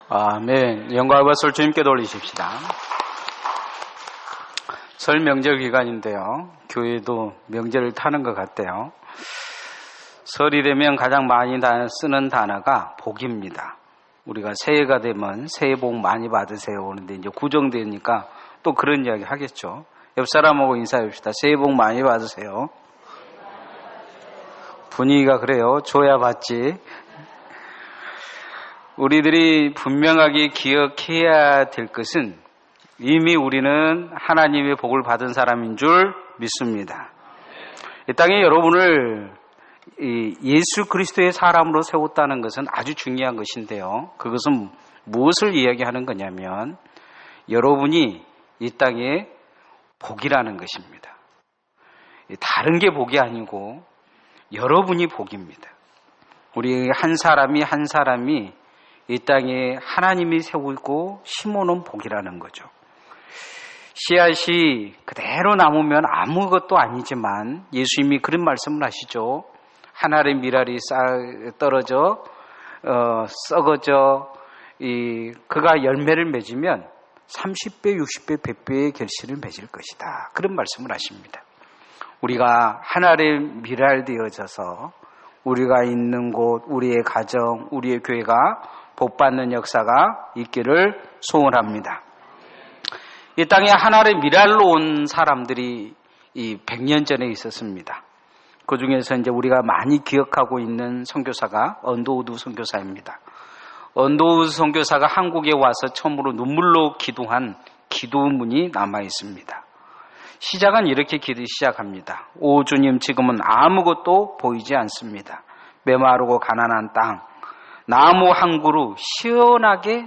아멘. 영광과 박수를 주님께 돌리십시다. 설 명절 기간인데요. 교회도 명절을 타는 것 같아요. 설이 되면 가장 많이 쓰는 단어가 복입니다. 우리가 새해가 되면 새해 복 많이 받으세요 그런데 이제 구정되니까 또 그런 이야기 하겠죠. 옆 사람하고 인사해 봅시다. 새해 복 많이 받으세요. 분위기가 그래요. 줘야 받지. 우리들이 분명하게 기억해야 될 것은 이미 우리는 하나님의 복을 받은 사람인 줄 믿습니다. 이 땅에 여러분을 예수 그리스도의 사람으로 세웠다는 것은 아주 중요한 것인데요. 그것은 무엇을 이야기하는 거냐면 여러분이 이 땅에 복이라는 것입니다. 다른 게 복이 아니고 여러분이 복입니다. 우리 한 사람이 이 땅에 하나님이 세우고 심어놓은 복이라는 거죠. 씨앗이 그대로 남으면 아무것도 아니지만 예수님이 그런 말씀을 하시죠. 하늘의 미랄이 떨어져 썩어져 그가 열매를 맺으면 30배, 60배, 100배의 결실을 맺을 것이다. 그런 말씀을 하십니다. 우리가 하늘의 미랄 되어져서 우리가 있는 곳, 우리의 가정, 우리의 교회가 복받는 역사가 있기를 소원합니다. 이 땅에 하늘의 미랄로 온 사람들이 이 100년 전에 있었습니다. 그 중에서 이제 우리가 많이 기억하고 있는 선교사가 언더우드 선교사입니다. 언더우드 선교사가 한국에 와서 처음으로 눈물로 기도한 기도문이 남아 있습니다. 시작은 이렇게 시작합니다. 오 주님, 지금은 아무것도 보이지 않습니다. 메마르고 가난한 땅, 나무 한 그루 시원하게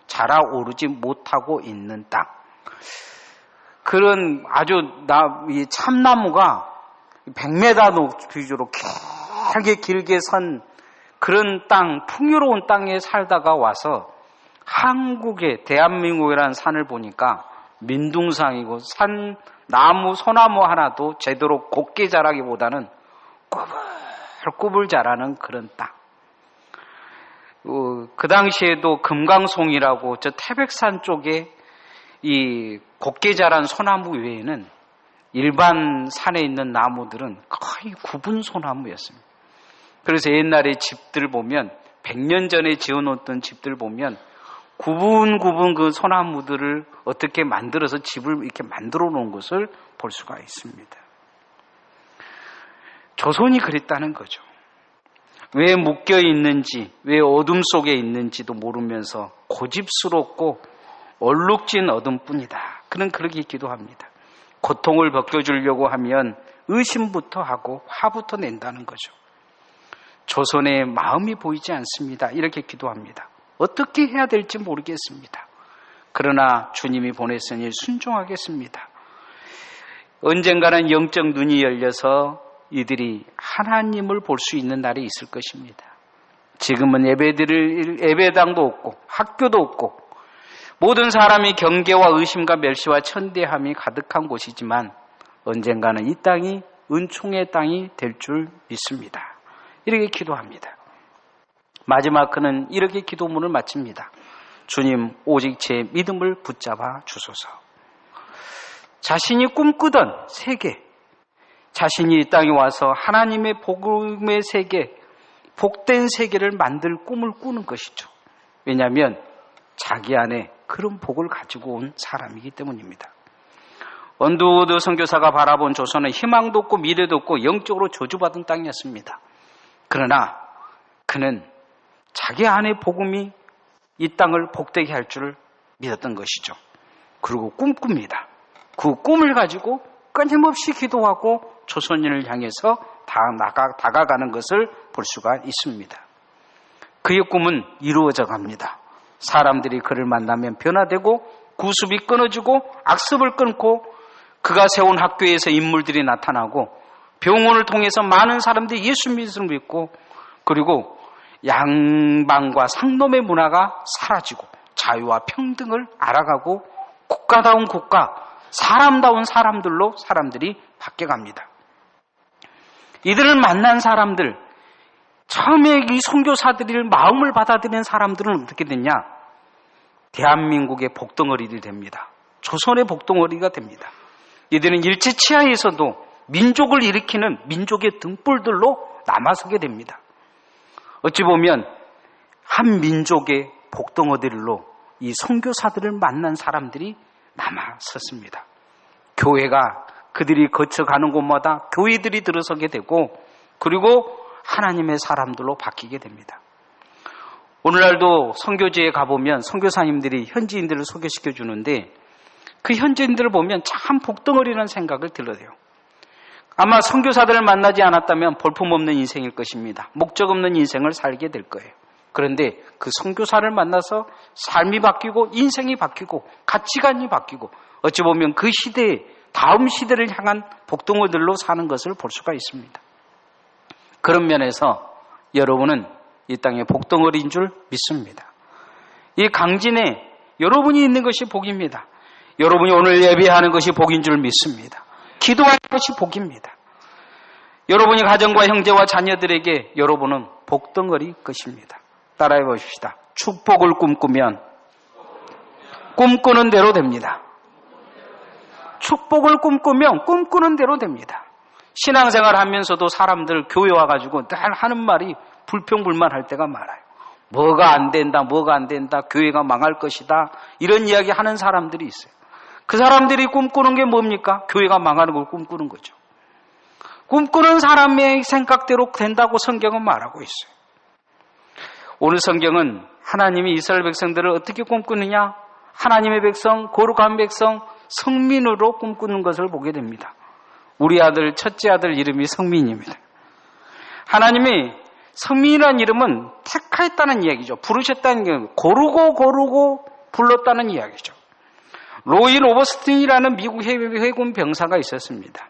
자라오르지 못하고 있는 땅. 그런 아주 이 참나무가 100m 높이로 길게 선 그런 땅, 풍요로운 땅에 살다가 와서 한국의 대한민국이라는 산을 보니까 민둥상이고 소나무 하나도 제대로 곱게 자라기보다는 꾸불꾸불 자라는 그런 땅. 그 당시에도 금강송이라고 저 태백산 쪽에 이 곱게 자란 소나무 외에는 일반 산에 있는 나무들은 거의 구분 소나무였습니다. 그래서 옛날에 집들 보면 100년 전에 지어놓던 집들 보면 구분 그 소나무들을 어떻게 만들어서 집을 이렇게 만들어 놓은 것을 볼 수가 있습니다. 조선이 그랬다는 거죠. 왜 묶여 있는지, 왜 어둠 속에 있는지도 모르면서 고집스럽고 얼룩진 어둠뿐이다. 그는 그렇게 기도합니다. 고통을 벗겨주려고 하면 의심부터 하고 화부터 낸다는 거죠. 조선의 마음이 보이지 않습니다. 이렇게 기도합니다. 어떻게 해야 될지 모르겠습니다. 그러나 주님이 보냈으니 순종하겠습니다. 언젠가는 영적 눈이 열려서 이들이 하나님을 볼 수 있는 날이 있을 것입니다. 지금은 예배당도 없고 학교도 없고 모든 사람이 경계와 의심과 멸시와 천대함이 가득한 곳이지만 언젠가는 이 땅이 은총의 땅이 될 줄 믿습니다. 이렇게 기도합니다. 마지막 그는 이렇게 기도문을 마칩니다. 주님, 오직 제 믿음을 붙잡아 주소서. 자신이 꿈꾸던 세계, 자신이 이 땅에 와서 하나님의 복음의 세계, 복된 세계를 만들 꿈을 꾸는 것이죠. 왜냐하면 자기 안에 그런 복을 가지고 온 사람이기 때문입니다. 언더우드 선교사가 바라본 조선은 희망도 없고 미래도 없고 영적으로 저주받은 땅이었습니다. 그러나 그는 자기 안에 복음이 이 땅을 복되게 할 줄 믿었던 것이죠. 그리고 꿈꿉니다. 그 꿈을 가지고 끊임없이 기도하고 조선인을 향해서 다가가는 것을 볼 수가 있습니다. 그의 꿈은 이루어져 갑니다. 사람들이 그를 만나면 변화되고 구습이 끊어지고 악습을 끊고 그가 세운 학교에서 인물들이 나타나고 병원을 통해서 많은 사람들이 예수 믿고 그리고 양반과 상놈의 문화가 사라지고 자유와 평등을 알아가고 국가다운 국가, 사람다운 사람들로 사람들이 바뀌어갑니다. 이들을 만난 사람들, 처음에 이 선교사들의 마음을 받아들이는 사람들은 어떻게 됐냐? 대한민국의 복덩어리들이 됩니다. 조선의 복덩어리가 됩니다. 이들은 일제치하에서도 민족을 일으키는 민족의 등불들로 남아서게 됩니다. 어찌 보면 한 민족의 복덩어리로 이 선교사들을 만난 사람들이 남아섰습니다. 교회가 그들이 거쳐가는 곳마다 교회들이 들어서게 되고 그리고 하나님의 사람들로 바뀌게 됩니다. 오늘날도 선교지에 가보면 선교사님들이 현지인들을 소개시켜 주는데 그 현지인들을 보면 참 복덩어리라는 생각을 들어요. 아마 선교사들을 만나지 않았다면 볼품없는 인생일 것입니다. 목적 없는 인생을 살게 될 거예요. 그런데 그 선교사를 만나서 삶이 바뀌고 인생이 바뀌고 가치관이 바뀌고 어찌 보면 그 시대에 다음 시대를 향한 복덩어리들로 사는 것을 볼 수가 있습니다. 그런 면에서 여러분은 이 땅의 복덩어리인 줄 믿습니다. 이 강진에 여러분이 있는 것이 복입니다. 여러분이 오늘 예배하는 것이 복인 줄 믿습니다. 기도하는 것이 복입니다. 여러분이 가정과 형제와 자녀들에게 여러분은 복덩어리 것입니다. 따라해 보십시다. 축복을 꿈꾸면 꿈꾸는 대로 됩니다. 축복을 꿈꾸면 꿈꾸는 대로 됩니다. 신앙생활 하면서도 사람들 교회 와가지고 늘 하는 말이 불평불만할 때가 많아요. 뭐가 안 된다, 뭐가 안 된다, 교회가 망할 것이다 이런 이야기 하는 사람들이 있어요. 그 사람들이 꿈꾸는 게 뭡니까? 교회가 망하는 걸 꿈꾸는 거죠. 꿈꾸는 사람의 생각대로 된다고 성경은 말하고 있어요. 오늘 성경은 하나님이 이스라엘 백성들을 어떻게 꿈꾸느냐? 하나님의 백성, 거룩한 백성, 성민으로 꿈꾸는 것을 보게 됩니다. 우리 아들, 첫째 아들 이름이 성민입니다. 하나님이 성민이라는 이름은 택하였다는 이야기죠. 부르셨다는 게 고르고 불렀다는 이야기죠. 로이 로버스틴이라는 미국 해군 병사가 있었습니다.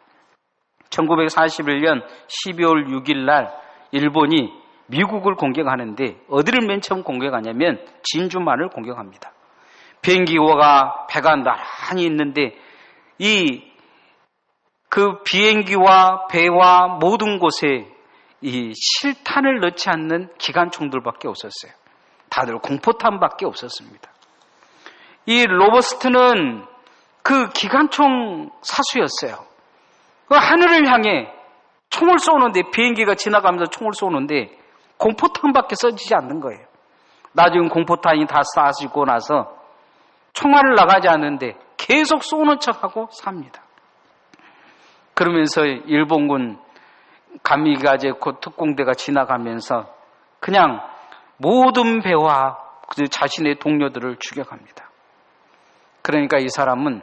1941년 12월 6일 날 일본이 미국을 공격하는데 어디를 맨 처음 공격하냐면 진주만을 공격합니다. 비행기와 배가 나란히 있는데 그 비행기와 배와 모든 곳에 이 실탄을 넣지 않는 기관총들밖에 없었어요. 다들 공포탄밖에 없었습니다. 이 로버스트는 그 기관총 사수였어요. 그 하늘을 향해 총을 쏘는데 비행기가 지나가면서 총을 쏘는데 공포탄밖에 써지지 않는 거예요. 나중에 공포탄이 다 쏴지고 나서 총알을 나가지 않는데 계속 쏘는 척하고 삽니다. 그러면서 일본군 가미가제 특공대가 지나가면서 그냥 모든 배와 자신의 동료들을 죽여갑니다. 그러니까 이 사람은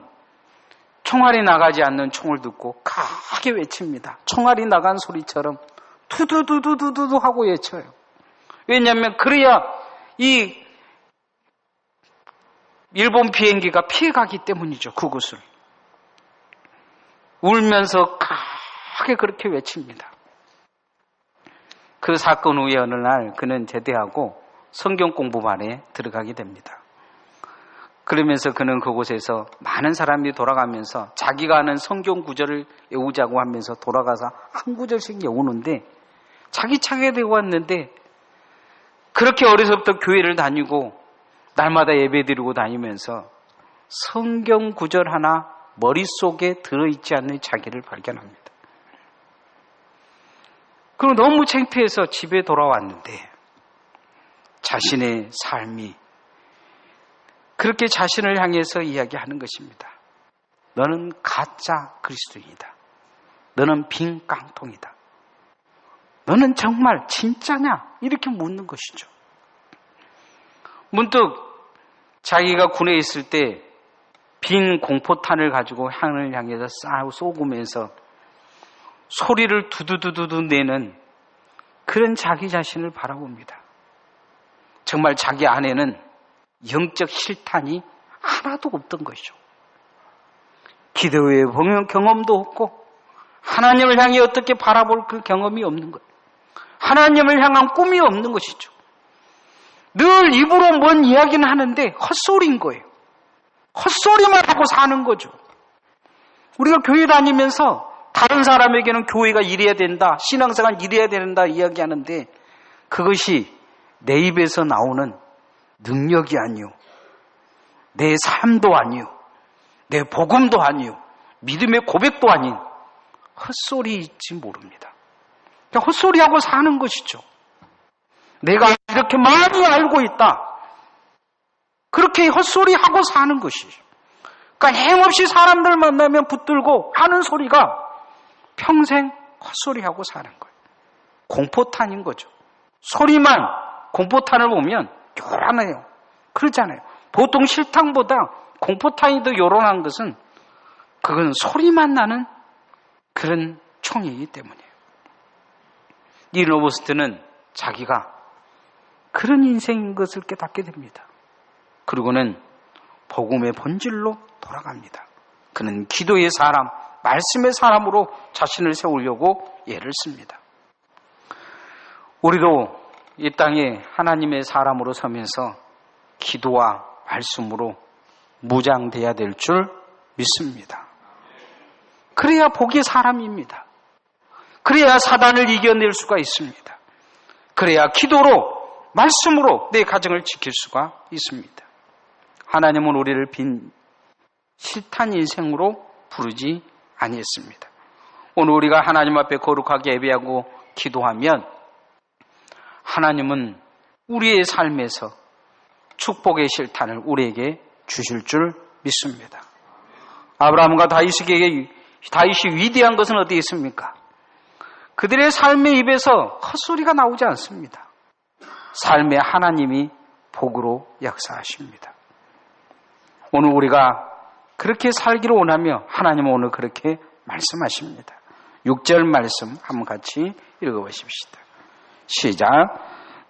총알이 나가지 않는 총을 듣고 크게 외칩니다. 총알이 나간 소리처럼 두두두두두두 하고 외쳐요. 왜냐하면 그래야 이 일본 비행기가 피해가기 때문이죠. 그곳을. 울면서 크게 그렇게 외칩니다. 그 사건 후에 어느 날 그는 제대하고 성경 공부반에 들어가게 됩니다. 그러면서 그는 그곳에서 많은 사람들이 돌아가면서 자기가 아는 성경 구절을 외우자고 하면서 돌아가서 한 구절씩 외우는데 자기 차게 되고 왔는데 그렇게 어려서부터 교회를 다니고 날마다 예배 드리고 다니면서 성경 구절 하나 머릿속에 들어있지 않는 자기를 발견합니다. 그럼 너무 창피해서 집에 돌아왔는데 자신의 삶이 그렇게 자신을 향해서 이야기하는 것입니다. 너는 가짜 그리스도인이다. 너는 빈 깡통이다. 너는 정말 진짜냐? 이렇게 묻는 것이죠. 문득 자기가 군에 있을 때 빈 공포탄을 가지고 하늘을 향해서 쏘구면서 소리를 두두두두두 내는 그런 자기 자신을 바라봅니다. 정말 자기 안에는 영적 실탄이 하나도 없던 것이죠. 기도의 경험도 없고 하나님을 향해 어떻게 바라볼 그 경험이 없는 거예요. 하나님을 향한 꿈이 없는 것이죠. 늘 입으로 뭔 이야기는 하는데 헛소리인 거예요. 헛소리만 하고 사는 거죠. 우리가 교회 다니면서 다른 사람에게는 교회가 이래야 된다, 신앙생활 이래야 된다 이야기하는데 그것이 내 입에서 나오는 능력이 아니요, 내 삶도 아니요, 내 복음도 아니요, 믿음의 고백도 아닌 헛소리일지 모릅니다. 그냥 헛소리하고 사는 것이죠. 내가 이렇게 많이 알고 있다, 그렇게 헛소리하고 사는 것이죠. 그러니까 행없이 사람들 만나면 붙들고 하는 소리가 평생 헛소리하고 사는 거예요. 공포탄인 거죠. 소리만, 공포탄을 보면 요란해요. 그러잖아요. 보통 실탄보다 공포탄이 더 요란한 것은 그건 소리만 나는 그런 총이기 때문이에요. 이 로버스트는 자기가 그런 인생인 것을 깨닫게 됩니다. 그리고는 복음의 본질로 돌아갑니다. 그는 기도의 사람, 말씀의 사람으로 자신을 세우려고 애를 씁니다. 우리도 이 땅에 하나님의 사람으로 서면서 기도와 말씀으로 무장돼야 될 줄 믿습니다. 그래야 복의 사람입니다. 그래야 사단을 이겨낼 수가 있습니다. 그래야 기도로, 말씀으로 내 가정을 지킬 수가 있습니다. 하나님은 우리를 빈 실탄 인생으로 부르지 아니했습니다. 오늘 우리가 하나님 앞에 거룩하게 예배하고 기도하면 하나님은 우리의 삶에서 축복의 실탄을 우리에게 주실 줄 믿습니다. 아브라함과 다윗이 위대한 것은 어디에 있습니까? 그들의 삶의 입에서 헛소리가 나오지 않습니다. 삶의 하나님이 복으로 역사하십니다. 오늘 우리가 그렇게 살기를 원하며 하나님은 오늘 그렇게 말씀하십니다. 6절 말씀 한번 같이 읽어보십시다. 시작.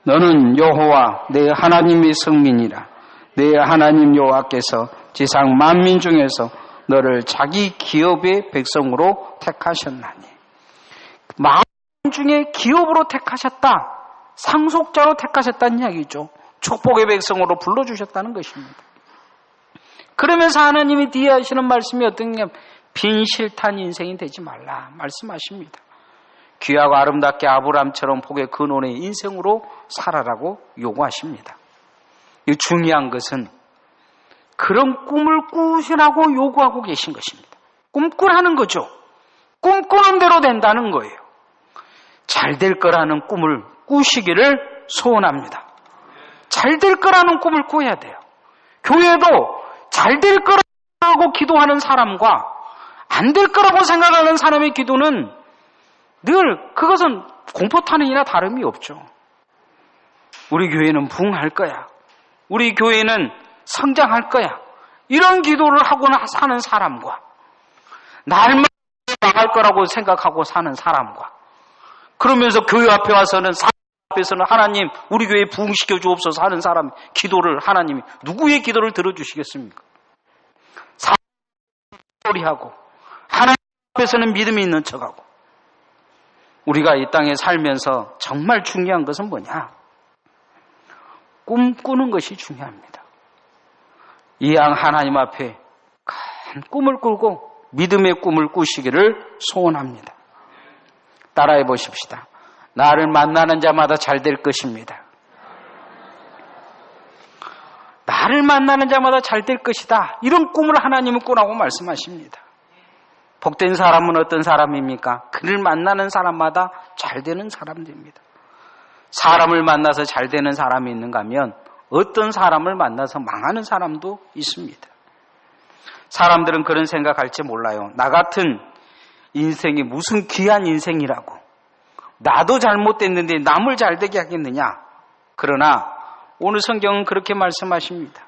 너는 여호와 내 하나님의 성민이라. 내 하나님 여호와께서 지상 만민 중에서 너를 자기 기업의 백성으로 택하셨나니. 만민 중에 기업으로 택하셨다. 상속자로 택하셨다는 이야기죠. 축복의 백성으로 불러주셨다는 것입니다. 그러면서 하나님이 뒤에 하시는 말씀이 어떤 게 빈 실탄 인생이 되지 말라 말씀하십니다. 귀하고 아름답게 아브라함처럼 복의 근원의 인생으로 살아라고 요구하십니다. 이 중요한 것은 그런 꿈을 꾸시라고 요구하고 계신 것입니다. 꿈꾸라는 거죠. 꿈꾸는 대로 된다는 거예요. 잘 될 거라는 꿈을 꾸시기를 소원합니다. 잘 될 거라는 꿈을 꿔야 돼요. 교회도 잘 될 거라고 기도하는 사람과 안 될 거라고 생각하는 사람의 기도는 늘 그것은 공포탄이나 다름이 없죠. 우리 교회는 부흥할 거야. 우리 교회는 성장할 거야. 이런 기도를 하고나 사는 사람과 날만 망할 거라고 생각하고 사는 사람과 그러면서 교회 앞에 와서는 사람 앞에서는 하나님 우리 교회 부흥시켜 주옵소서 하는 사람 기도를 하나님이 누구의 기도를 들어주시겠습니까? 소리하고 하나님 앞에서는 믿음이 있는 척하고 우리가 이 땅에 살면서 정말 중요한 것은 뭐냐? 꿈꾸는 것이 중요합니다. 이왕 하나님 앞에 큰 꿈을 꾸고 믿음의 꿈을 꾸시기를 소원합니다. 따라해 보십시다. 나를 만나는 자마다 잘 될 것입니다. 나를 만나는 자마다 잘 될 것이다. 이런 꿈을 하나님은 꾸라고 말씀하십니다. 복된 사람은 어떤 사람입니까? 그를 만나는 사람마다 잘 되는 사람들입니다. 사람을 만나서 잘 되는 사람이 있는가 하면 어떤 사람을 만나서 망하는 사람도 있습니다. 사람들은 그런 생각할지 몰라요. 나 같은 인생이 무슨 귀한 인생이라고. 나도 잘못됐는데 남을 잘되게 하겠느냐. 그러나 오늘 성경은 그렇게 말씀하십니다.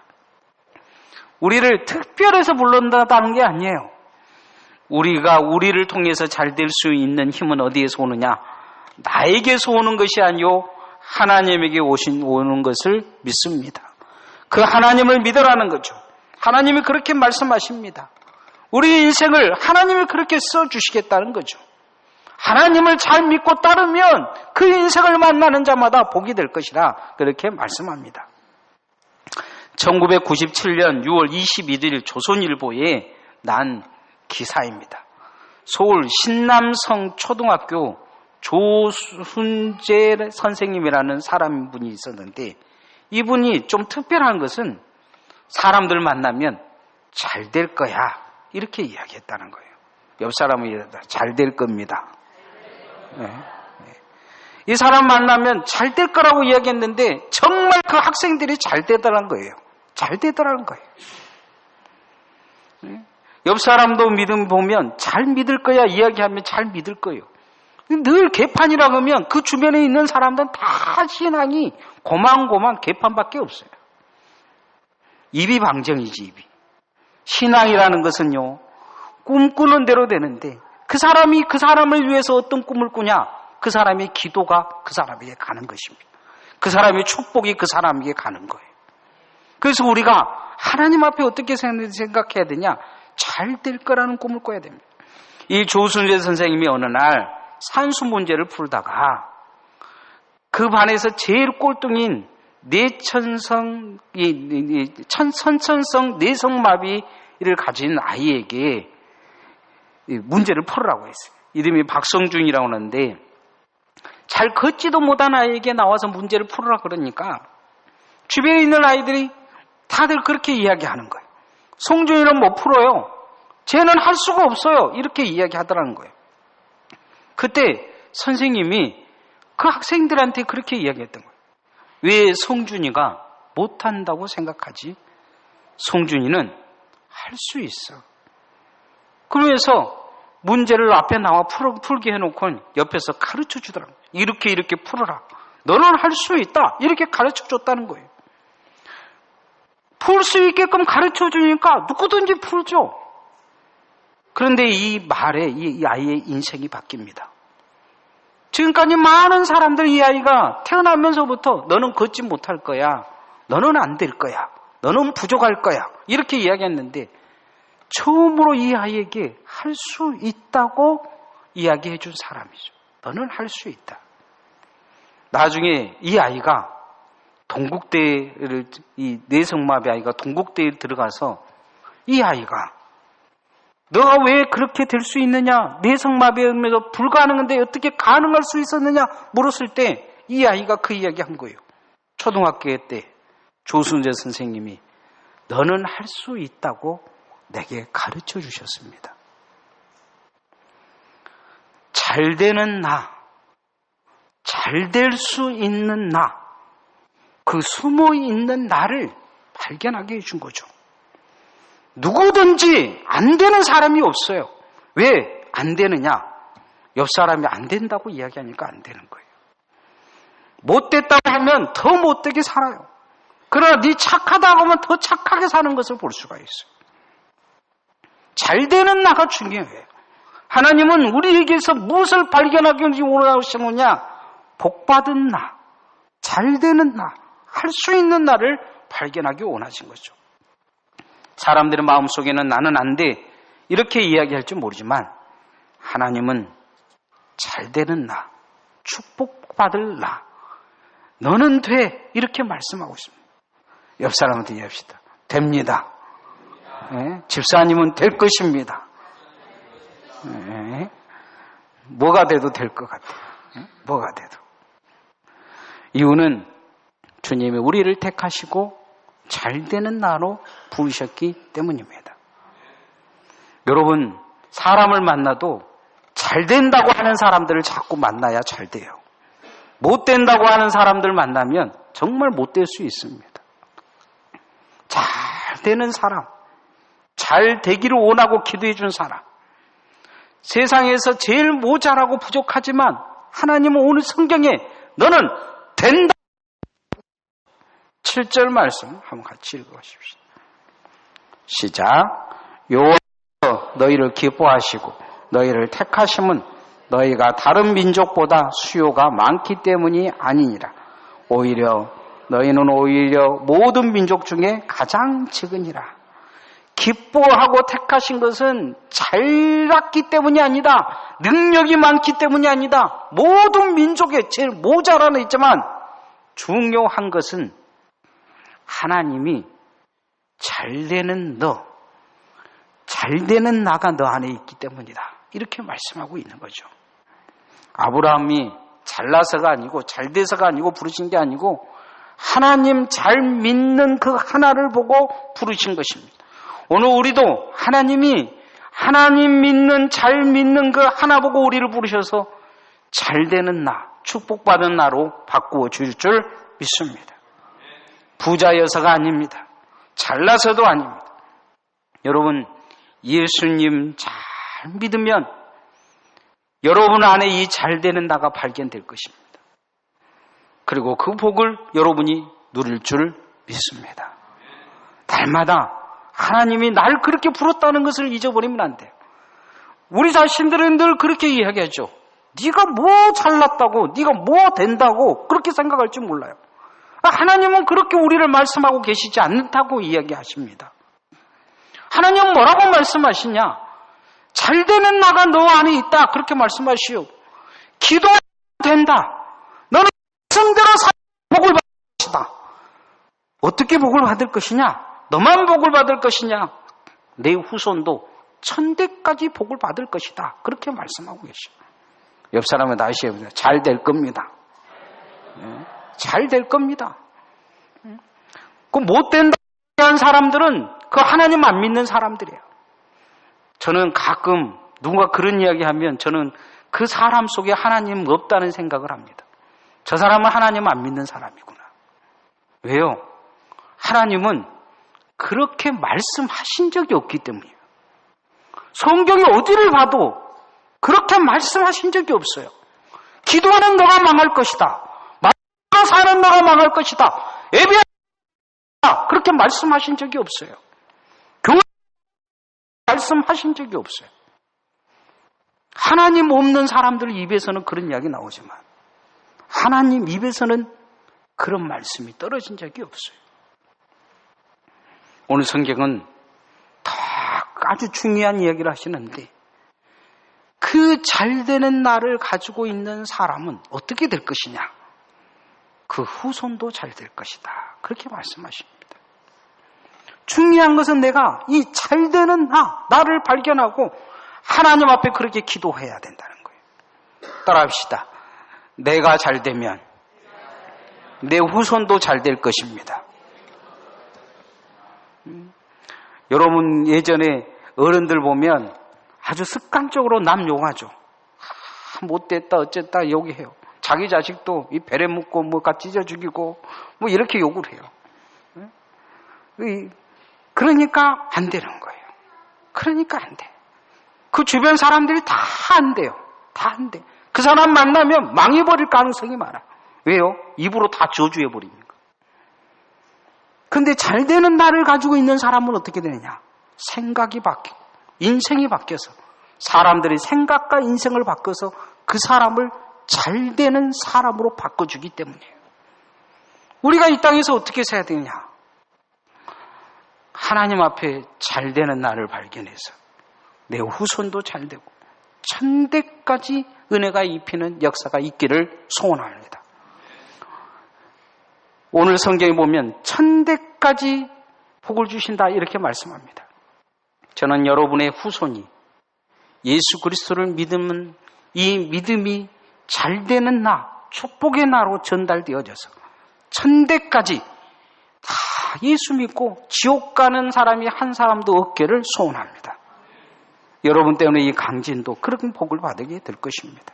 우리를 특별해서 불렀다는 게 아니에요. 우리가 우리를 통해서 잘 될 수 있는 힘은 어디에서 오느냐? 나에게서 오는 것이 아니요 하나님에게 오는 것을 믿습니다. 그 하나님을 믿으라는 거죠. 하나님이 그렇게 말씀하십니다. 우리 인생을 하나님이 그렇게 써주시겠다는 거죠. 하나님을 잘 믿고 따르면 그 인생을 만나는 자마다 복이 될 것이라 그렇게 말씀합니다. 1997년 6월 21일 조선일보에 난 기사입니다. 서울 신남성 초등학교 조순재 선생님이라는 사람분이 있었는데 이분이 좀 특별한 것은 사람들 만나면 잘 될 거야 이렇게 이야기했다는 거예요. 옆 사람은 이러다 잘 될 겁니다. 네. 이 사람 만나면 잘 될 거라고 이야기했는데 정말 그 학생들이 잘 되더라는 거예요. 잘 되더라는 거예요. 네. 옆 사람도 믿음 보면 잘 믿을 거야 이야기하면 잘 믿을 거예요. 늘 개판이라고 하면 그 주변에 있는 사람들은 다 신앙이 고만고만 개판밖에 없어요. 입이 방정이지 입이. 신앙이라는 것은요 꿈꾸는 대로 되는데 그 사람이 그 사람을 위해서 어떤 꿈을 꾸냐 그 사람의 기도가 그 사람에게 가는 것입니다. 그 사람의 축복이 그 사람에게 가는 거예요. 그래서 우리가 하나님 앞에 어떻게 생각해야 되냐 잘 될 거라는 꿈을 꿔야 됩니다. 이 조순재 선생님이 어느 날 산수 문제를 풀다가 그 반에서 제일 꼴등인 선천성 뇌성마비를 가진 아이에게 문제를 풀으라고 했어요. 이름이 박성준이라고 하는데 잘 걷지도 못한 아이에게 나와서 문제를 풀으라 그러니까 주변에 있는 아이들이 다들 그렇게 이야기하는 거예요. 성준이는 못 풀어요. 쟤는 할 수가 없어요. 이렇게 이야기하더라는 거예요. 그때 선생님이 그 학생들한테 그렇게 이야기했던 거예요. 왜 성준이가 못한다고 생각하지? 성준이는 할 수 있어. 그러면서 문제를 앞에 나와 풀게 해놓고 옆에서 가르쳐 주더라고요. 이렇게 풀어라. 너는 할 수 있다. 이렇게 가르쳐 줬다는 거예요. 풀 수 있게끔 가르쳐 주니까 누구든지 풀죠. 그런데 이 말에 이 아이의 인생이 바뀝니다. 지금까지 많은 사람들 이 아이가 태어나면서부터 너는 걷지 못할 거야. 너는 안 될 거야. 너는 부족할 거야. 이렇게 이야기했는데 처음으로 이 아이에게 할 수 있다고 이야기해 준 사람이죠. 너는 할 수 있다. 나중에 이 아이가 동국대를 이 뇌성마비 아이가 동국대에 들어가서 이 아이가 너가 왜 그렇게 될 수 있느냐? 뇌성마비하면서 불가능한데 어떻게 가능할 수 있었느냐? 물었을 때 이 아이가 그 이야기 한 거예요. 초등학교 때 조순재 선생님이 너는 할 수 있다고 내게 가르쳐 주셨습니다. 잘 되는 나, 잘 될 수 있는 나, 그 숨어 있는 나를 발견하게 해준 거죠. 누구든지 안 되는 사람이 없어요. 왜 안 되느냐? 옆 사람이 안 된다고 이야기하니까 안 되는 거예요. 못됐다고 하면 더 못되게 살아요. 그러나 네 착하다고 하면 더 착하게 사는 것을 볼 수가 있어요. 잘 되는 나가 중요해요. 하나님은 우리에게서 무엇을 발견하기 원하시느냐? 복받은 나, 잘 되는 나, 할 수 있는 나를 발견하기 원하신 거죠. 사람들의 마음속에는 나는 안 돼 이렇게 이야기할 줄 모르지만 하나님은 잘 되는 나, 축복받을 나, 너는 돼 이렇게 말씀하고 있습니다. 옆 사람한테 이야기합시다. 됩니다. 네? 집사님은 될 것입니다. 네? 뭐가 돼도 될 것 같아요. 네? 뭐가 돼도. 이유는 주님이 우리를 택하시고 잘 되는 나로 부르셨기 때문입니다. 여러분, 사람을 만나도 잘 된다고 하는 사람들을 자꾸 만나야 잘 돼요. 못 된다고 하는 사람들 만나면 정말 못 될 수 있습니다. 잘 되는 사람, 잘 되기를 원하고 기도해 준 사람, 세상에서 제일 모자라고 부족하지만 하나님은 오늘 성경에 너는 된다. 7절 말씀 한번 같이 읽어보십시오. 시작. 여호와께서 너희를 기뻐하시고 너희를 택하심은 너희가 다른 민족보다 수요가 많기 때문이 아니니라. 너희는 오히려 모든 민족 중에 가장 적으니라. 기뻐하고 택하신 것은 잘났기 때문이 아니다. 능력이 많기 때문이 아니다. 모든 민족에 제일 모자라는 있지만 중요한 것은 하나님이 잘 되는 너, 잘 되는 나가 너 안에 있기 때문이다. 이렇게 말씀하고 있는 거죠. 아브라함이 잘나서가 아니고 잘돼서가 아니고 부르신 게 아니고 하나님 잘 믿는 그 하나를 보고 부르신 것입니다. 오늘 우리도 하나님이 하나님 믿는 잘 믿는 그 하나 보고 우리를 부르셔서 잘되는 나, 축복받은 나로 바꾸어 줄 줄 믿습니다. 부자여서가 아닙니다. 잘나서도 아닙니다. 여러분, 예수님 잘 믿으면 여러분 안에 이 잘되는 나가 발견될 것입니다. 그리고 그 복을 여러분이 누릴 줄 믿습니다. 날마다 하나님이 날 그렇게 부렀다는 것을 잊어버리면 안 돼요. 우리 자신들은 늘 그렇게 이야기하죠. 네가 뭐 잘났다고, 네가 뭐 된다고 그렇게 생각할 줄 몰라요. 하나님은 그렇게 우리를 말씀하고 계시지 않다고 이야기하십니다. 하나님은 뭐라고 말씀하시냐? 잘되는 나가 너 안에 있다 그렇게 말씀하시오. 기도하면 된다. 너는 말씀대로 복을 받을 것이다. 어떻게 복을 받을 것이냐? 너만 복을 받을 것이냐? 내 후손도 천대까지 복을 받을 것이다. 그렇게 말씀하고 계시오. 옆 사람은 다시 해보세요. 잘 될 겁니다. 잘 될 겁니다. 그 못 된다고 한 사람들은 그 하나님 안 믿는 사람들이에요. 저는 가끔 누군가 그런 이야기 하면 저는 그 사람 속에 하나님 없다는 생각을 합니다. 저 사람은 하나님 안 믿는 사람이구나. 왜요? 하나님은 그렇게 말씀하신 적이 없기 때문이에요. 성경이 어디를 봐도 그렇게 말씀하신 적이 없어요. 기도하는 너가 망할 것이다. 말로 사는 너가 망할 것이다. 예배하는 그렇게 말씀하신 적이 없어요. 교회 말씀하신 적이 없어요. 하나님 없는 사람들 입에서는 그런 이야기 나오지만 하나님 입에서는 그런 말씀이 떨어진 적이 없어요. 오늘 성경은 다 아주 중요한 이야기를 하시는데 그 잘되는 날을 가지고 있는 사람은 어떻게 될 것이냐? 그 후손도 잘 될 것이다. 그렇게 말씀하십니다. 중요한 것은 내가 이 잘되는 나를 발견하고 하나님 앞에 그렇게 기도해야 된다는 거예요. 따라합시다. 내가 잘 되면 내 후손도 잘 될 것입니다. 여러분 예전에 어른들 보면 아주 습관적으로 남 욕하죠. 못됐다 어쨌다 욕해요. 자기 자식도 이 배에 묻고 뭐가 찢어 죽이고 뭐 이렇게 욕을 해요. 그러니까 안 되는 거예요. 그러니까 안 돼. 그 주변 사람들이 다 안 돼요. 다 안 돼. 그 사람 만나면 망해버릴 가능성이 많아. 왜요? 입으로 다 저주해버리니까. 근데 잘 되는 날을 가지고 있는 사람은 어떻게 되느냐? 생각이 바뀌고 인생이 바뀌어서 사람들이 생각과 인생을 바꿔서 그 사람을 잘 되는 사람으로 바꿔주기 때문이에요. 우리가 이 땅에서 어떻게 살아야 되느냐? 하나님 앞에 잘 되는 날을 발견해서 내 후손도 잘 되고 천대까지 은혜가 입히는 역사가 있기를 소원합니다. 오늘 성경에 보면 천대까지 복을 주신다 이렇게 말씀합니다. 저는 여러분의 후손이 예수 그리스도를 믿으면 이 믿음이 잘 되는 나, 축복의 나로 전달되어져서 천대까지 다 예수 믿고 지옥 가는 사람이 한 사람도 없기를 소원합니다. 여러분 때문에 이 강진도 그런 복을 받게 될 것입니다.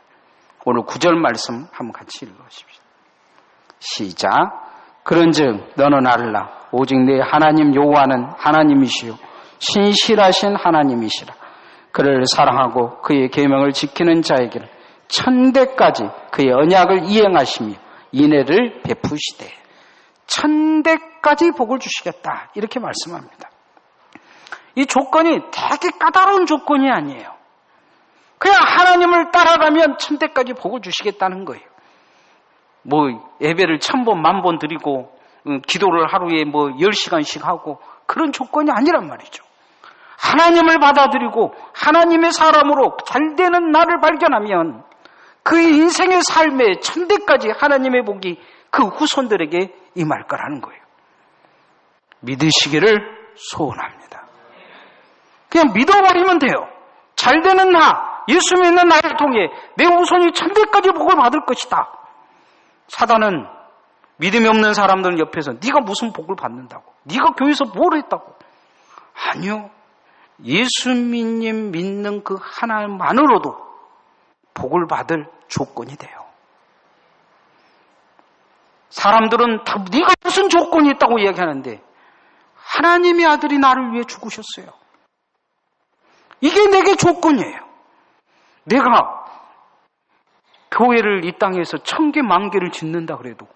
오늘 9절 말씀 한번 같이 읽어보십시오. 시작. 그런즉 너는 알라 오직 내 하나님 여호와는 하나님이시요 신실하신 하나님이시라. 그를 사랑하고 그의 계명을 지키는 자에게는 천대까지 그의 언약을 이행하시며 인애를 베푸시되 천대까지 복을 주시겠다 이렇게 말씀합니다. 이 조건이 되게 까다로운 조건이 아니에요. 그냥 하나님을 따라가면 천대까지 복을 주시겠다는 거예요. 뭐 예배를 1000번, 10,000번 드리고 기도를 하루에 뭐 10시간씩 하고 그런 조건이 아니란 말이죠. 하나님을 받아들이고 하나님의 사람으로 잘되는 나를 발견하면 그 인생의 삶에 천대까지 하나님의 복이 그 후손들에게 임할 거라는 거예요. 믿으시기를 소원합니다. 그냥 믿어버리면 돼요. 잘되는 나, 예수 믿는 나를 통해 내 후손이 천대까지 복을 받을 것이다. 사단은 믿음이 없는 사람들은 옆에서 네가 무슨 복을 받는다고, 네가 교회에서 뭘 했다고. 아니요, 예수님 믿는 그 하나만으로도 복을 받을 조건이 돼요. 사람들은 다 네가 무슨 조건이 있다고 이야기하는데 하나님의 아들이 나를 위해 죽으셨어요. 이게 내게 조건이에요. 내가 교회를 이 땅에서 1000개, 10,000개를 짓는다 그래도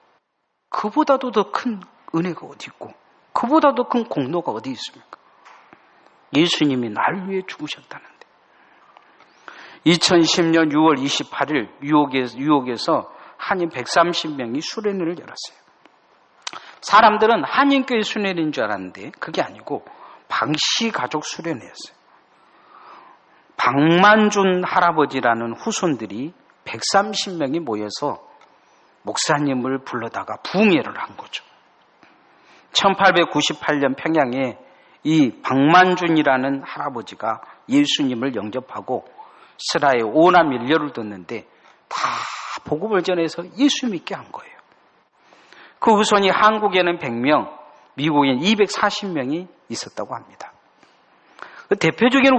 그보다도 더 큰 은혜가 어디 있고 그보다도 큰 공로가 어디 있습니까? 예수님이 나를 위해 죽으셨다는데. 2010년 6월 28일 뉴욕에서 한인 130명이 수련회를 열었어요. 사람들은 한인교회 수련회인 줄 알았는데 그게 아니고 방씨 가족 수련회였어요. 박만준 할아버지라는 후손들이 130명이 모여서 목사님을 불러다가 부흥회를 한 거죠. 1898년 평양에 이 박만준이라는 할아버지가 예수님을 영접하고 스라에 오남 일녀를 뒀는데 다 복음을 전해서 예수 믿게 한 거예요. 그 후손이 한국에는 100명, 미국에는 240명이 있었다고 합니다. 그 대표적인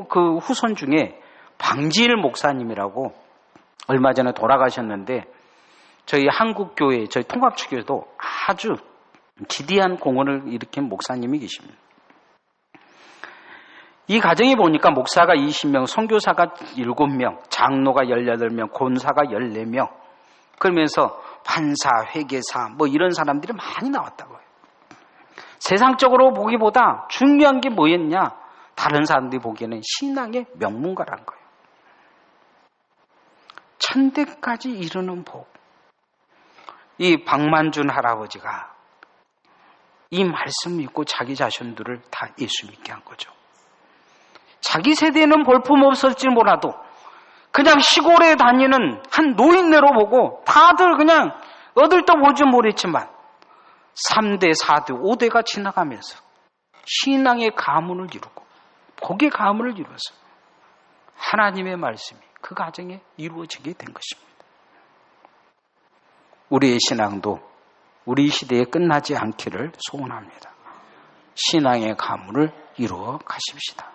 그 후손 중에 방지일 목사님이라고 얼마 전에 돌아가셨는데 저희 한국교회, 저희 통합축교회도 아주 기대한 공헌을 일으킨 목사님이 계십니다. 이 가정에 보니까 목사가 20명, 선교사가 7명, 장로가 18명, 권사가 14명, 그러면서 판사, 회계사 뭐 이런 사람들이 많이 나왔다고요. 세상적으로 보기보다 중요한 게 뭐였냐? 다른 사람들이 보기에는 신앙의 명문가라는 거예요. 천대까지 이르는 복. 이 박만준 할아버지가 이 말씀 믿고 자기 자신들을 다 예수 믿게 한 거죠. 자기 세대는 볼품 없을지 몰라도 그냥 시골에 다니는 한 노인네로 보고 다들 그냥 어들떠 보지 모르겠지만 3대, 4대, 5대가 지나가면서 신앙의 가문을 이루고 복의 가문을 이루어서 하나님의 말씀이 그 가정에 이루어지게 된 것입니다. 우리의 신앙도 우리 시대에 끝나지 않기를 소원합니다. 신앙의 가문을 이루어 가십시다.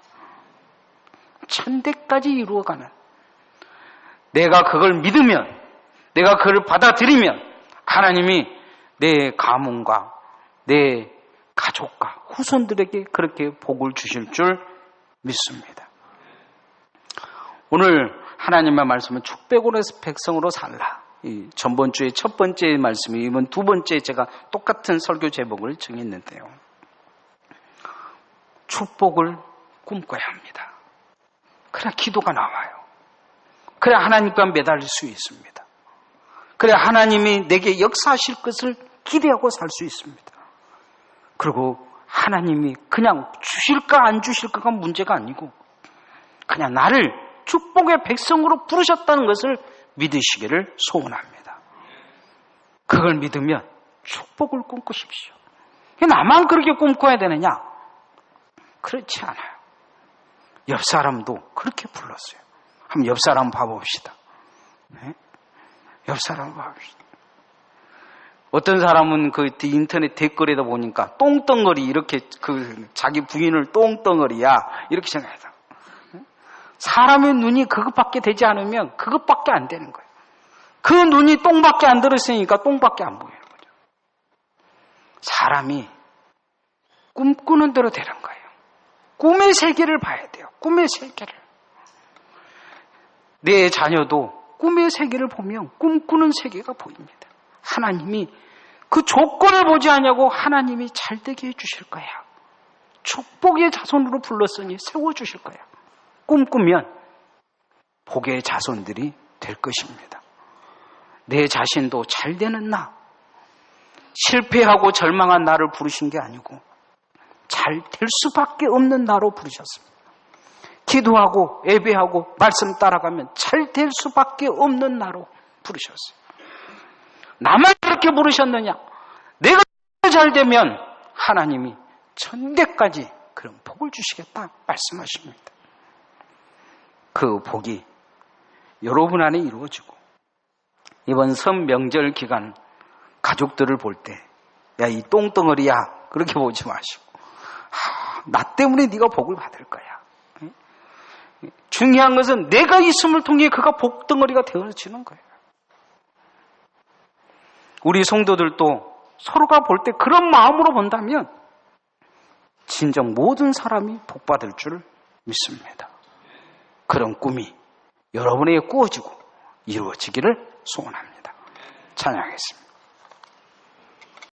천대까지 이루어가는, 내가 그걸 믿으면, 내가 그걸 받아들이면 하나님이 내 가문과 내 가족과 후손들에게 그렇게 복을 주실 줄 믿습니다. 오늘 하나님의 말씀은 축복으로 해서 백성으로 살라. 이 전번 주에 첫 번째 말씀이, 이번 두 번째 제가 똑같은 설교 제목을 정했는데요. 축복을 꿈꿔야 합니다. 그래야 기도가 나와요. 그래야 하나님과 매달릴 수 있습니다. 그래야 하나님이 내게 역사하실 것을 기대하고 살 수 있습니다. 그리고 하나님이 그냥 주실까 안 주실까가 문제가 아니고 그냥 나를 축복의 백성으로 부르셨다는 것을 믿으시기를 소원합니다. 그걸 믿으면 축복을 꿈꾸십시오. 나만 그렇게 꿈꿔야 되느냐? 그렇지 않아요. 옆 사람도 그렇게 불렀어요. 한번 옆 사람 봐봅시다. 네? 옆 사람 봐봅시다. 어떤 사람은 그 인터넷 댓글에다 보니까 똥덩어리, 이렇게 그 자기 부인을 똥덩어리야 이렇게 생각해요. 사람의 눈이 그것밖에 되지 않으면 그것밖에 안 되는 거예요. 그 눈이 똥밖에 안 들었으니까 똥밖에 안 보이는 거죠. 사람이 꿈꾸는 대로 되는 거예요. 꿈의 세계를 봐야 돼요. 꿈의 세계를. 내 자녀도 꿈의 세계를 보면 꿈꾸는 세계가 보입니다. 하나님이 그 조건을 보지 않냐고 하나님이 잘되게 해주실 거야. 축복의 자손으로 불렀으니 세워주실 거야. 꿈꾸면 복의 자손들이 될 것입니다. 내 자신도 잘되는 나, 실패하고 절망한 나를 부르신 게 아니고 잘 될 수밖에 없는 나로 부르셨습니다. 기도하고 예배하고 말씀 따라가면 잘 될 수밖에 없는 나로 부르셨어요. 나만 그렇게 부르셨느냐? 내가 잘 되면 하나님이 천대까지 그런 복을 주시겠다 말씀하십니다. 그 복이 여러분 안에 이루어지고 이번 설 명절 기간 가족들을 볼 때 야, 이 똥덩어리야 그렇게 보지 마시고 나 때문에 네가 복을 받을 거야. 중요한 것은 내가 있음을 통해 그가 복덩어리가 되어지는 거예요. 우리 성도들도 서로가 볼 때 그런 마음으로 본다면 진정 모든 사람이 복받을 줄 믿습니다. 그런 꿈이 여러분에게 꾸어지고 이루어지기를 소원합니다. 찬양하겠습니다.